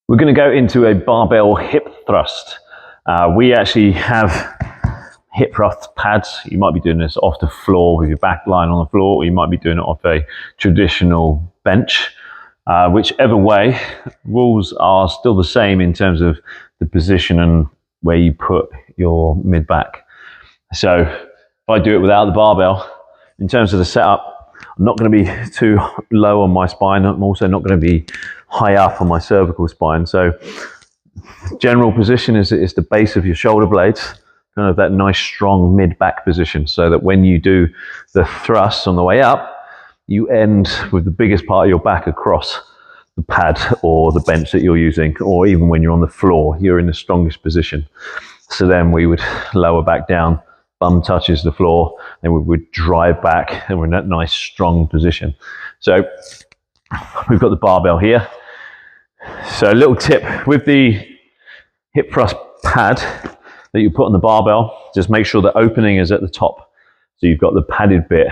We're going to go into a barbell hip thrust. We actually have hip thrust pads. You might be doing this off the floor with your back lying on the floor, or you might be doing it off a traditional bench. Whichever way, rules are still the same in terms of the position and where you put your mid back. So if I do it without the barbell, in terms of the setup, I'm not going to be too low on my spine. I'm also not going to be high up on my cervical spine. So general position is the base of your shoulder blades, kind of that nice strong mid-back position, so that when you do the thrust on the way up, you end with the biggest part of your back across the pad or the bench that you're using, or even when you're on the floor, you're in the strongest position. So then we would lower back down, bum touches the floor, then we would drive back, and we're in that nice strong position. So we've got the barbell here. So a little tip with the hip thrust pad that you put on the barbell, just make sure the opening is at the top. So you've got the padded bit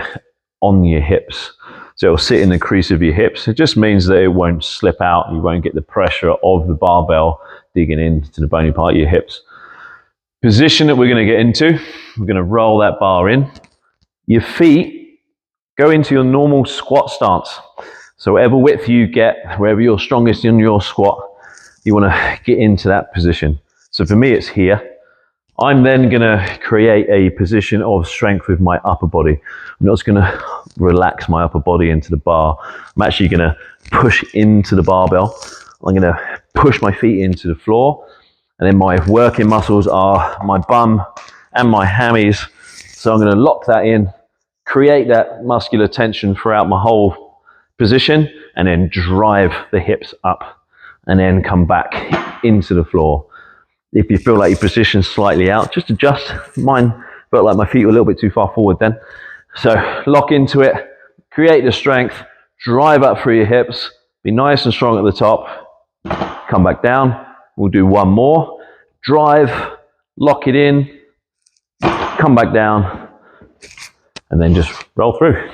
on your hips. So it'll sit in the crease of your hips. It just means that it won't slip out. You won't get the pressure of the barbell digging into the bony part of your hips. Position that we're going to get into, we're going to roll that bar in. Your feet go into your normal squat stance. So whatever width you get, wherever you're strongest in your squat, you want to get into that position. So for me, it's here. I'm then going to create a position of strength with my upper body. I'm not just going to relax my upper body into the bar. I'm actually going to push into the barbell. I'm going to push my feet into the floor. And then my working muscles are my bum and my hammies. So I'm going to lock that in, create that muscular tension throughout my whole position, and then drive the hips up and then come back into the floor. If you feel like your position's slightly out, just adjust. Mine felt like my feet were a little bit too far forward then. So lock into it, create the strength, drive up through your hips, be nice and strong at the top, come back down. We'll do one more. Drive, lock it in, come back down, and then just roll through.